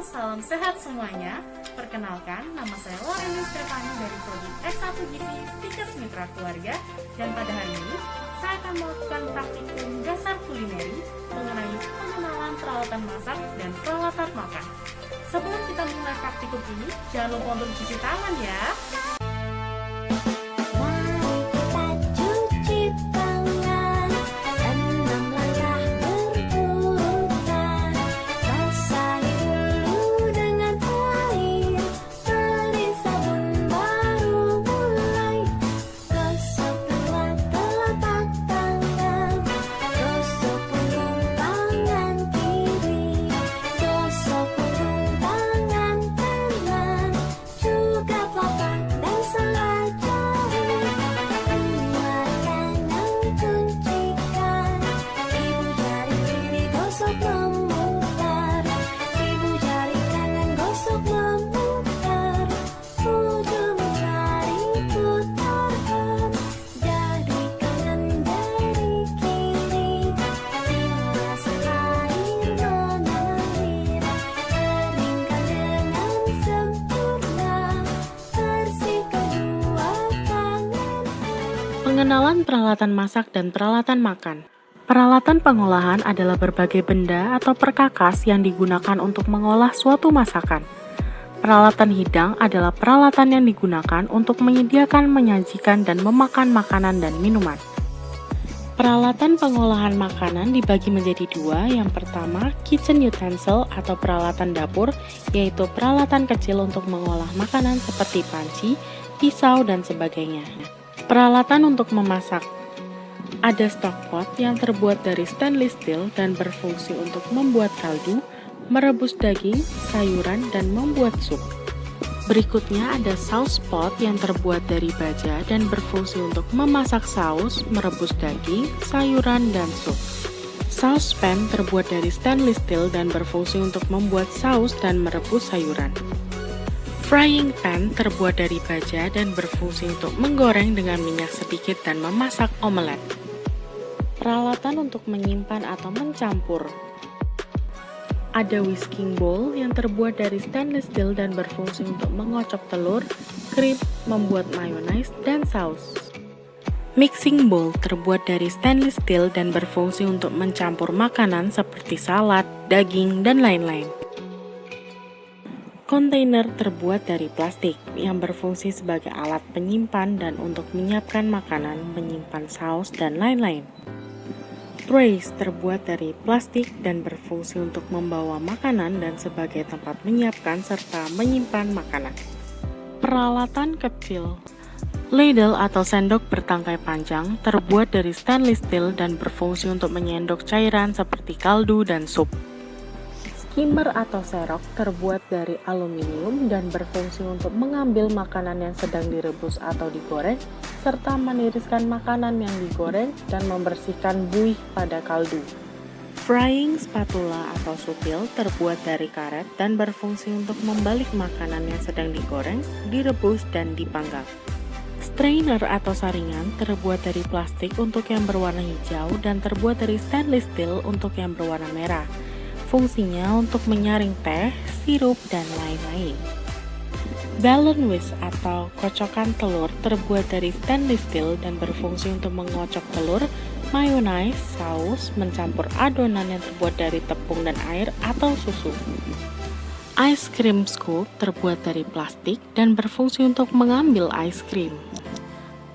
salam sehat semuanya. Perkenalkan, nama saya Lorena Stefani dari Prodi S1 Gizi Stikers Mitra Keluarga. Dan pada hari ini, saya akan melakukan praktikum dasar kulineri mengenai pengenalan peralatan masak dan peralatan makan. Sebelum kita mulai praktikum ini, jangan lupa untuk cuci tangan ya. Pengenalan peralatan masak dan peralatan makan. Peralatan pengolahan adalah berbagai benda atau perkakas yang digunakan untuk mengolah suatu masakan. Peralatan hidang adalah peralatan yang digunakan untuk menyediakan, menyajikan, dan memakan makanan dan minuman. Peralatan pengolahan makanan dibagi menjadi dua. Yang pertama, kitchen utensil atau peralatan dapur, yaitu peralatan kecil untuk mengolah makanan seperti panci, pisau, dan sebagainya. Peralatan untuk memasak. Ada stockpot yang terbuat dari stainless steel dan berfungsi untuk membuat kaldu, merebus daging, sayuran, dan membuat sup. Berikutnya ada sauce pot yang terbuat dari baja dan berfungsi untuk memasak saus, merebus daging, sayuran, dan sup. Sauce pan terbuat dari stainless steel dan berfungsi untuk membuat saus dan merebus sayuran. Frying pan terbuat dari baja dan berfungsi untuk menggoreng dengan minyak sedikit dan memasak omelet. Peralatan untuk menyimpan atau mencampur. Ada whisking bowl yang terbuat dari stainless steel dan berfungsi untuk mengocok telur, krim, membuat mayonnaise, dan saus. Mixing bowl terbuat dari stainless steel dan berfungsi untuk mencampur makanan seperti salad, daging, dan lain-lain. Kontainer terbuat dari plastik yang berfungsi sebagai alat penyimpan dan untuk menyiapkan makanan, menyimpan saus, dan lain-lain. Trays terbuat dari plastik dan berfungsi untuk membawa makanan dan sebagai tempat menyiapkan serta menyimpan makanan. Peralatan kecil. Ladle atau sendok bertangkai panjang terbuat dari stainless steel dan berfungsi untuk menyendok cairan seperti kaldu dan sup. Skimmer atau serok terbuat dari aluminium dan berfungsi untuk mengambil makanan yang sedang direbus atau digoreng, serta meniriskan makanan yang digoreng dan membersihkan buih pada kaldu. Frying spatula atau sutil terbuat dari karet dan berfungsi untuk membalik makanan yang sedang digoreng, direbus, dan dipanggang. Strainer atau saringan terbuat dari plastik untuk yang berwarna hijau dan terbuat dari stainless steel untuk yang berwarna merah. Fungsinya untuk menyaring teh, sirup, dan lain-lain. Ballon whisk atau kocokan telur terbuat dari stainless steel dan berfungsi untuk mengocok telur, mayonnaise, saus, mencampur adonan yang terbuat dari tepung dan air atau susu. Ice cream scoop terbuat dari plastik dan berfungsi untuk mengambil ice cream.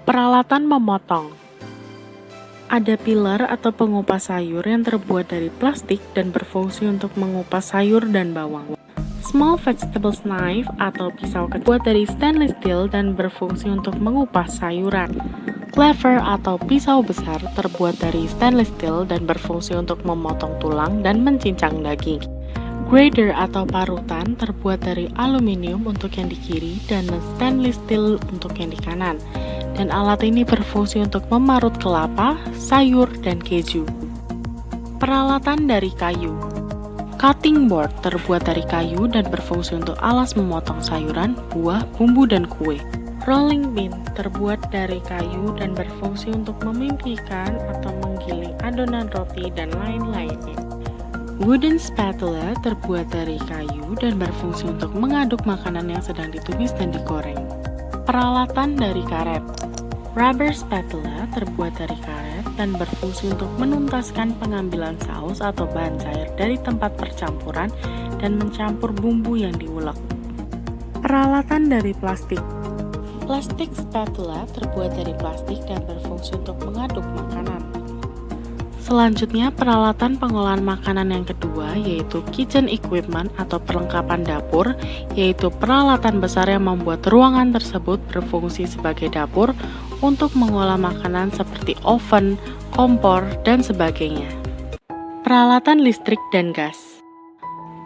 Peralatan memotong. Ada pilar atau pengupas sayur yang terbuat dari plastik dan berfungsi untuk mengupas sayur dan bawang. Small vegetables knife atau pisau terbuat dari stainless steel dan berfungsi untuk mengupas sayuran. Cleaver atau pisau besar terbuat dari stainless steel dan berfungsi untuk memotong tulang dan mencincang daging. Grater atau parutan terbuat dari aluminium untuk yang di kiri dan stainless steel untuk yang di kanan. Dan alat ini berfungsi untuk memarut kelapa, sayur, dan keju. Peralatan dari kayu. Cutting board terbuat dari kayu dan berfungsi untuk alas memotong sayuran, buah, bumbu, dan kue. Rolling pin terbuat dari kayu dan berfungsi untuk memimpikan atau menggiling adonan roti dan lain-lainnya. Wooden spatula terbuat dari kayu dan berfungsi untuk mengaduk makanan yang sedang ditumis dan digoreng. Peralatan dari karet. Rubber spatula terbuat dari karet dan berfungsi untuk menuntaskan pengambilan saus atau bahan cair dari tempat percampuran dan mencampur bumbu yang diulek. Peralatan dari plastik. Plastik spatula terbuat dari plastik dan berfungsi untuk mengaduk makanan. Selanjutnya, peralatan pengolahan makanan yang kedua yaitu kitchen equipment atau perlengkapan dapur, yaitu peralatan besar yang membuat ruangan tersebut berfungsi sebagai dapur untuk mengolah makanan seperti oven, kompor, dan sebagainya. Peralatan listrik dan gas.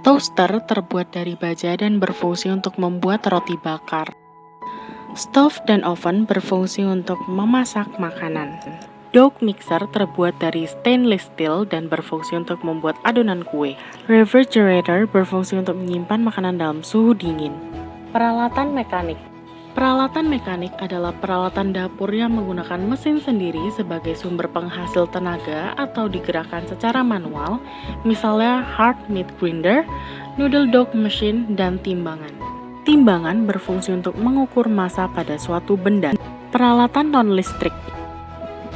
Toaster terbuat dari baja dan berfungsi untuk membuat roti bakar. Stove dan oven berfungsi untuk memasak makanan. Dough mixer terbuat dari stainless steel dan berfungsi untuk membuat adonan kue. Refrigerator berfungsi untuk menyimpan makanan dalam suhu dingin. Peralatan mekanik. Peralatan mekanik adalah peralatan dapur yang menggunakan mesin sendiri sebagai sumber penghasil tenaga atau digerakkan secara manual, misalnya hard meat grinder, noodle dough machine, dan timbangan. Timbangan berfungsi untuk mengukur massa pada suatu benda. Peralatan non-listrik.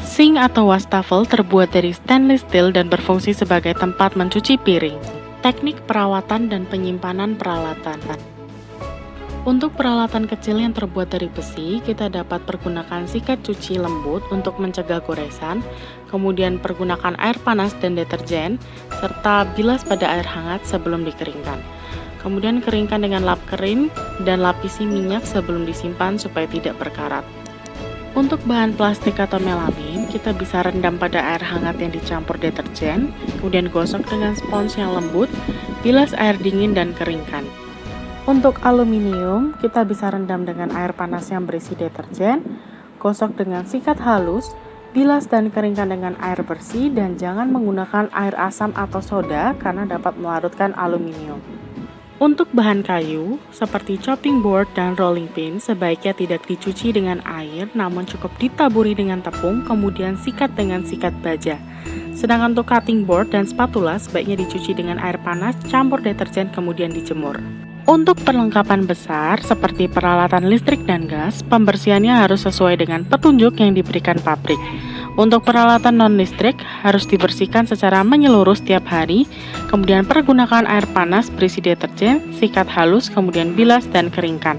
Sink atau wastafel terbuat dari stainless steel dan berfungsi sebagai tempat mencuci piring. Teknik perawatan dan penyimpanan peralatan. Untuk peralatan kecil yang terbuat dari besi, kita dapat pergunakan sikat cuci lembut untuk mencegah goresan, kemudian pergunakan air panas dan deterjen, serta bilas pada air hangat sebelum dikeringkan. Kemudian keringkan dengan lap kering dan lapisi minyak sebelum disimpan supaya tidak berkarat. Untuk bahan plastik atau melamin, kita bisa rendam pada air hangat yang dicampur deterjen, kemudian gosok dengan spons yang lembut, bilas air dingin dan keringkan. Untuk aluminium, kita bisa rendam dengan air panas yang berisi deterjen, gosok dengan sikat halus, bilas dan keringkan dengan air bersih, dan jangan menggunakan air asam atau soda karena dapat melarutkan aluminium. Untuk bahan kayu, seperti chopping board dan rolling pin, sebaiknya tidak dicuci dengan air, namun cukup ditaburi dengan tepung, kemudian sikat dengan sikat baja. Sedangkan untuk cutting board dan spatula, sebaiknya dicuci dengan air panas, campur deterjen, kemudian dijemur. Untuk perlengkapan besar, seperti peralatan listrik dan gas, pembersihannya harus sesuai dengan petunjuk yang diberikan pabrik. Untuk peralatan non-listrik, harus dibersihkan secara menyeluruh setiap hari, kemudian pergunakan air panas berisi deterjen, sikat halus, kemudian bilas dan keringkan.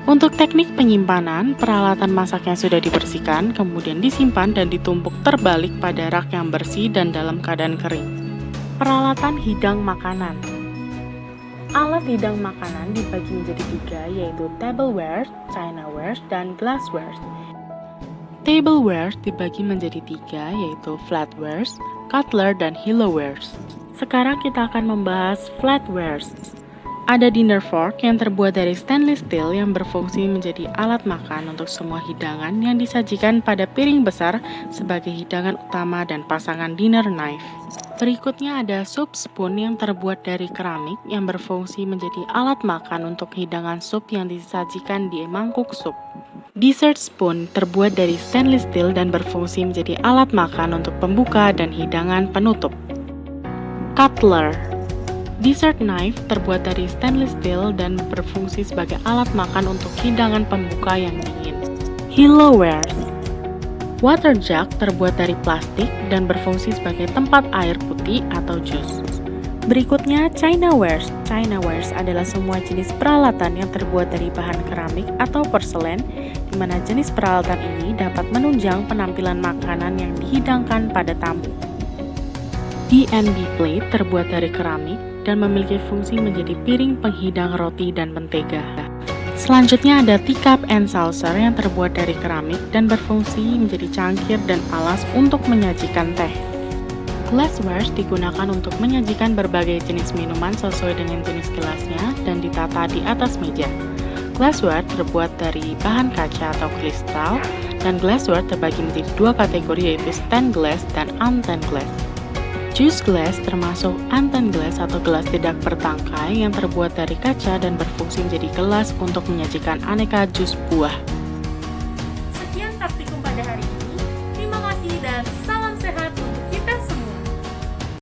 Untuk teknik penyimpanan, peralatan masak yang sudah dibersihkan, kemudian disimpan dan ditumpuk terbalik pada rak yang bersih dan dalam keadaan kering. Peralatan hidang makanan. Alat hidang makanan dibagi menjadi 3, yaitu tableware, chinaware, dan glassware. Tableware dibagi menjadi 3, yaitu flatware, cutler, dan hilloware. Sekarang kita akan membahas flatware. Ada dinner fork yang terbuat dari stainless steel yang berfungsi menjadi alat makan untuk semua hidangan yang disajikan pada piring besar sebagai hidangan utama dan pasangan dinner knife. Berikutnya ada soup spoon yang terbuat dari keramik yang berfungsi menjadi alat makan untuk hidangan sup yang disajikan di mangkuk sup. Dessert spoon terbuat dari stainless steel dan berfungsi menjadi alat makan untuk pembuka dan hidangan penutup. Cutler. Dessert knife terbuat dari stainless steel dan berfungsi sebagai alat makan untuk hidangan pembuka yang dingin. Hilloware. Water jug terbuat dari plastik dan berfungsi sebagai tempat air putih atau jus. Berikutnya chinaware. Chinaware adalah semua jenis peralatan yang terbuat dari bahan keramik atau porselen, di mana jenis peralatan ini dapat menunjang penampilan makanan yang dihidangkan pada tamu. D&B plate terbuat dari keramik dan memiliki fungsi menjadi piring penghidang roti dan mentega. Selanjutnya ada teacup and saucer yang terbuat dari keramik dan berfungsi menjadi cangkir dan alas untuk menyajikan teh. Glassware digunakan untuk menyajikan berbagai jenis minuman sesuai dengan jenis gelasnya dan ditata di atas meja. Glassware terbuat dari bahan kaca atau kristal, dan glassware terbagi menjadi 2 kategori, yaitu stained glass dan unstained glass. Juice glass termasuk unstained glass atau gelas tidak bertangkai yang terbuat dari kaca dan berfungsi menjadi gelas untuk menyajikan aneka jus buah. Sekian praktikum pada hari ini. Terima kasih dan